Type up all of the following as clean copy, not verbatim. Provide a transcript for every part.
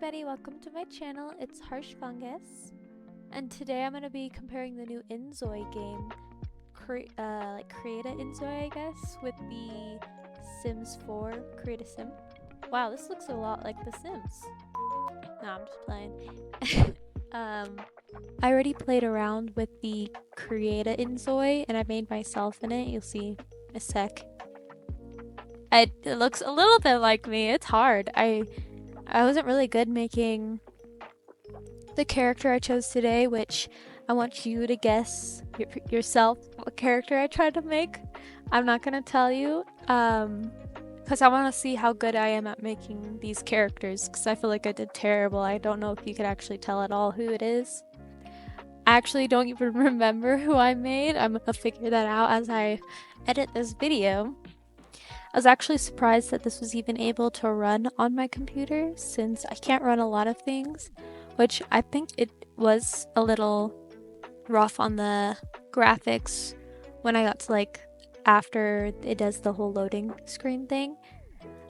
everybody, welcome to my channel. It's Harsh Fungus, and today I'm going to be comparing the new INZOI game, create a INZOI I guess, with the Sims 4 Create a Sim. Wow, this looks a lot like The Sims. No, I'm just playing. I already played around with the Create a INZOI and I made myself in it. You'll see in a sec. It looks a little bit like me. It's hard. I wasn't really good making the character I chose today, which I want you to guess yourself what character I tried to make. I'm not gonna tell you, because I want to see how good I am at making these characters, because I feel like I did terrible. I don't know if you could actually tell at all who it is. I actually don't even remember who I made. I'm gonna figure that out as I edit this video. I was actually surprised that this was even able to run on my computer, since I can't run a lot of things, which I think it was a little rough on the graphics when I got to after it does the whole loading screen thing.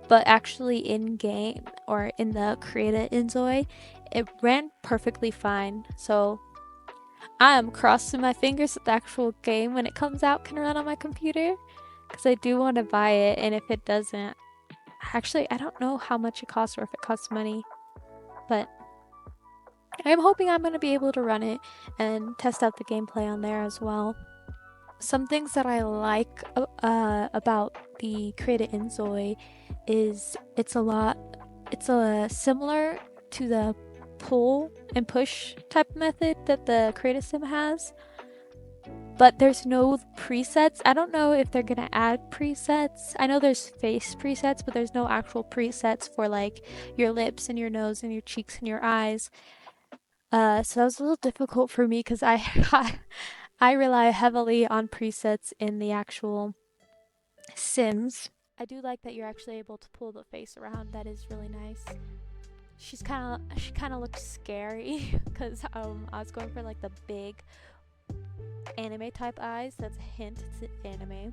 But actually in game, or in the Create a INZOI, it ran perfectly fine. So I am crossing my fingers that the actual game, when it comes out, can run on my computer, because I do want to buy it. And if it doesn't, actually I don't know how much it costs or if it costs money, but I'm hoping I'm going to be able to run it and test out the gameplay on there as well. Some things that I like about the Create a INZOI is it's similar to the pull and push type method that the Create a Sim has, but there's no presets. I don't know if they're gonna add presets. I know there's face presets, but there's no actual presets for your lips and your nose and your cheeks and your eyes. So that was a little difficult for me because I rely heavily on presets in the actual Sims. I do like that you're actually able to pull the face around. That is really nice. She kind of looks scary because I was going for the big anime type eyes. That's a hint, it's anime.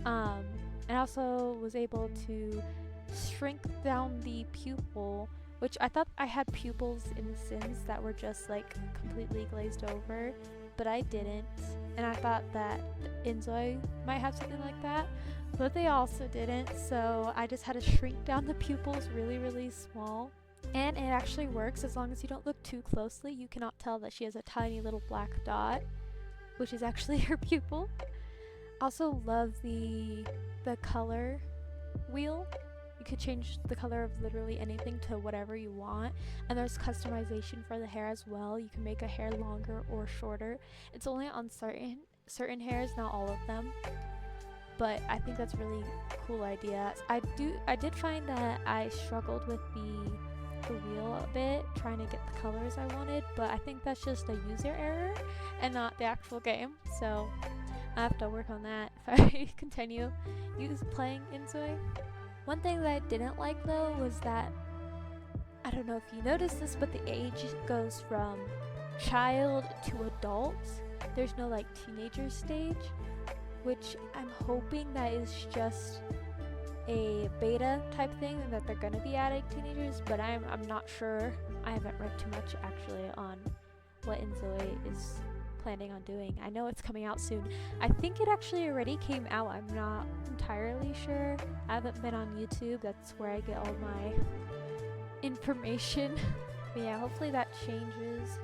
And also was able to shrink down the pupil, which I thought I had pupils in The Sims that were just completely glazed over, but I didn't. And I thought that INZOI might have something like that, but they also didn't. So I just had to shrink down the pupils really small. And it actually works as long as you don't look too closely. You cannot tell that she has a tiny little black dot, which is actually her pupil. Also love the color wheel. You could change the color of literally anything to whatever you want, and there's customization for the hair as well. You can make a hair longer or shorter. It's only on certain hairs, not all of them, but I think that's a really cool idea. I did find that I struggled with the wheel a bit trying to get the colors I wanted, but I think that's just a user error and not the actual game, so I have to work on that if I continue playing INZOI. One thing that I didn't like though was that, I don't know if you noticed this, but the age goes from child to adult. There's no teenager stage, which I'm hoping that is just a beta type thing and that they're gonna be adding teenagers, but I'm not sure. I haven't read too much actually on what INZOI is planning on doing. I know it's coming out soon. I think it actually already came out. I'm not entirely sure. I haven't been on YouTube. That's where I get all my information. But yeah, hopefully that changes.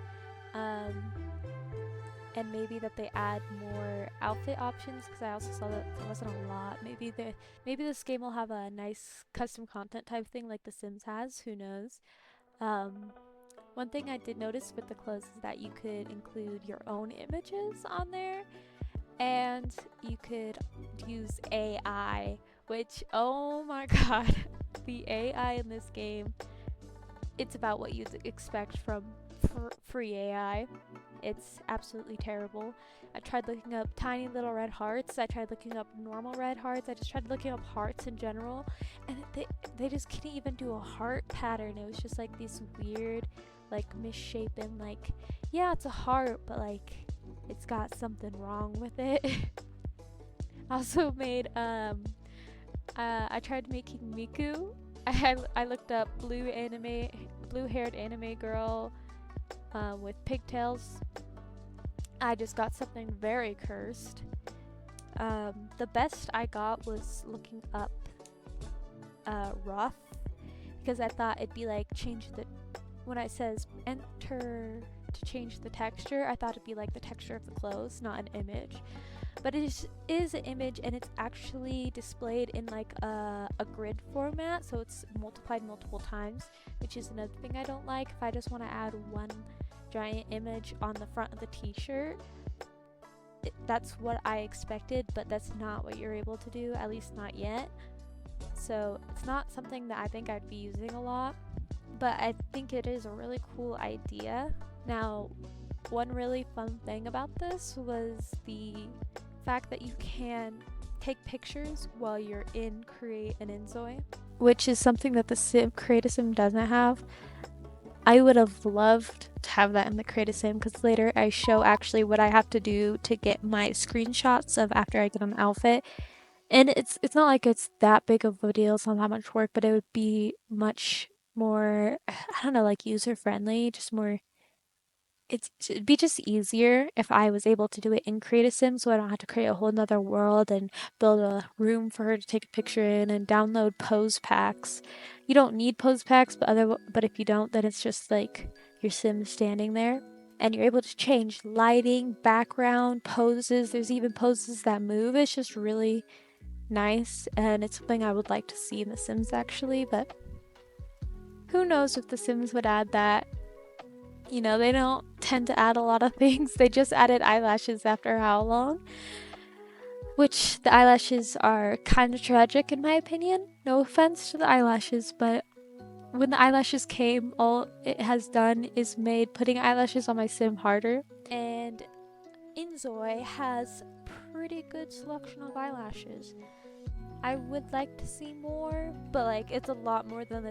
And maybe that they add more outfit options, because I also saw that there wasn't a lot. Maybe this game will have a nice custom content type thing like The Sims has. Who knows? One thing I did notice with the clothes is that you could include your own images on there, and you could use AI, which, oh my god, the AI in this game, it's about what you'd expect from free AI. It's absolutely terrible. I tried looking up tiny little red hearts. I tried looking up normal red hearts. I just tried looking up hearts in general, and they just couldn't even do a heart pattern. It was just these weird misshapen, yeah, it's a heart, but it's got something wrong with it. I also made I tried making Miku, I looked up blue haired anime girl with pigtails. I just got something very cursed. The best I got was looking up rough, because I thought it'd be like change the when it says enter to change the texture, I thought it'd be like the texture of the clothes, not an image. But is an image, and it's actually displayed in like a grid format, so it's multiplied multiple times, which is another thing I don't like. If I just want to add one giant image on the front of the t-shirt, that's what I expected, but that's not what you're able to do, at least not yet. So it's not something that I think I'd be using a lot, but I think it is a really cool idea. Now, one really fun thing about this was the fact that you can take pictures while you're in Create an INZOI, which is something that the Create a Sim doesn't have. I would have loved to have that in the Create a Sim, because later I show actually what I have to do to get my screenshots of after I get an outfit. And it's not like it's that big of a deal, it's not that much work, but it would be much more, I don't know, like user friendly, just more, it'd be just easier if I was able to do it in Create a Sim, so I don't have to create a whole nother world and build a room for her to take a picture in and download pose packs. You don't need pose packs, but if you don't, then it's just like your sim standing there. And you're able to change lighting, background, poses. There's even poses that move. It's just really nice, and it's something I would like to see in The Sims actually, but who knows if The Sims would add that. You know, they don't tend to add a lot of things. They just added eyelashes after how long? Which the eyelashes are kind of tragic in my opinion. No offense to the eyelashes, but when the eyelashes came, all it has done is made putting eyelashes on my sim harder. And INZOI has pretty good selection of eyelashes. I would like to see more, but like it's a lot more than the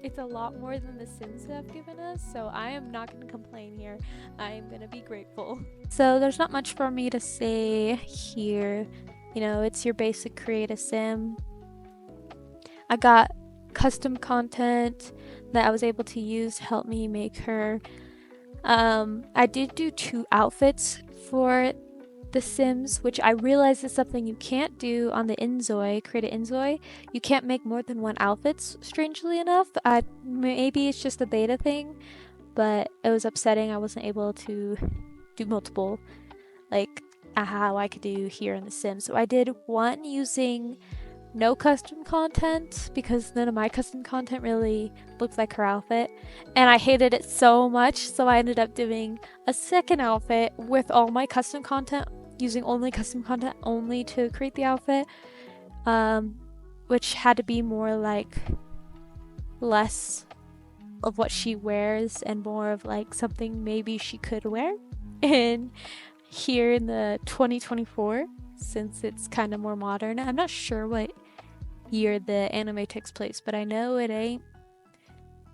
it's a lot more than the Sims have given us, so I am not going to complain here. I am going to be grateful. So there's not much for me to say here. You know, it's your basic create a sim. I got custom content that I was able to use to help me make her. I did do 2 outfits for The Sims, which I realize is something you can't do on the INZOI, Create an INZOI. You can't make more than 1 outfit, strangely enough. Maybe it's just a beta thing, but it was upsetting I wasn't able to do multiple, like how I could do here in The Sims. So I did one using no custom content, because none of my custom content really looked like her outfit, and I hated it so much, so I ended up doing a second outfit with all my custom content, using only custom content only to create the outfit, which had to be more like less of what she wears and more of like something maybe she could wear in here in the 2024, since it's kind of more modern. I'm not sure what year the anime takes place, but I know it ain't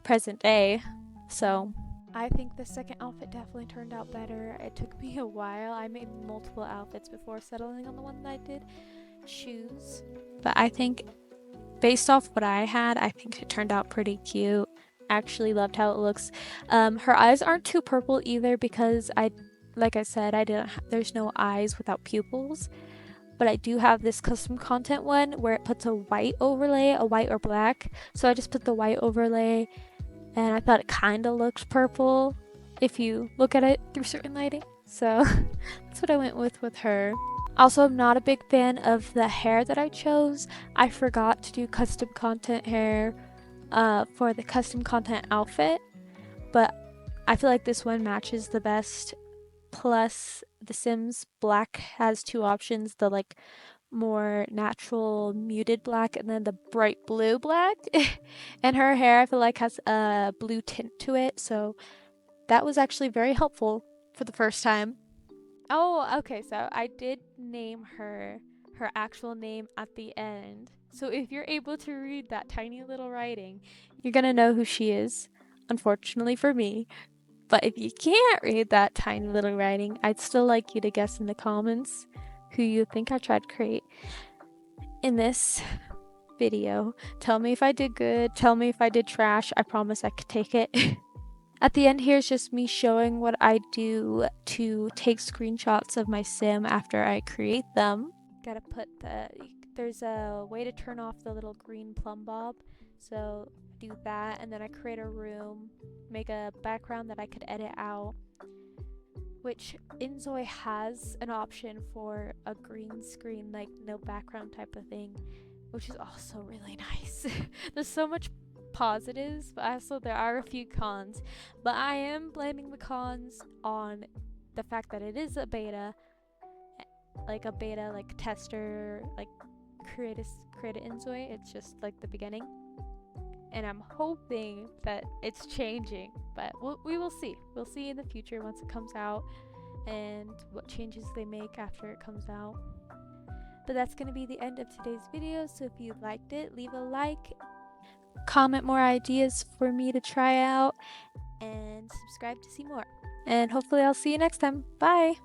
present day, so I think the second outfit definitely turned out better. It took me a while. I made multiple outfits before settling on the one that I did choose, but I think based off what I had, I think it turned out pretty cute. Actually loved how it looks. Her eyes aren't too purple either, because like I said, there's no eyes without pupils. But I do have this custom content one where it puts a white overlay, a white or black. So I just put the white overlay, and I thought it kind of looked purple if you look at it through certain lighting. So that's what I went with her. Also, I'm not a big fan of the hair that I chose. I forgot to do custom content hair for the custom content outfit, but I feel like this one matches the best. Plus, The Sims Black has 2 options, the like more natural muted black and then the bright blue black. And her hair I feel like has a blue tint to it, so that was actually very helpful for the first time. Oh, okay, so I did name her actual name at the end. So if you're able to read that tiny little writing, you're gonna know who she is, unfortunately for me. But if you can't read that tiny little writing, I'd still like you to guess in the comments who you think I tried to create in this video. Tell me if I did good, tell me if I did trash. I promise I could take it. At the end here is just me showing what I do to take screenshots of my sim after I create them. Gotta put there's a way to turn off the little green plumb bob. So do that, and then I create a room, make a background that I could edit out, which INZOI has an option for a green screen, like no background type of thing, which is also really nice. There's so much positives, but also there are a few cons. But I am blaming the cons on the fact that it is a beta, like tester, like create INZOI. It's just like the beginning, and I'm hoping that it's changing, but we will see. We'll see in the future once it comes out and what changes they make after it comes out. But that's going to be the end of today's video, so if you liked it, leave a like, comment more ideas for me to try out, and subscribe to see more. And hopefully I'll see you next time. Bye!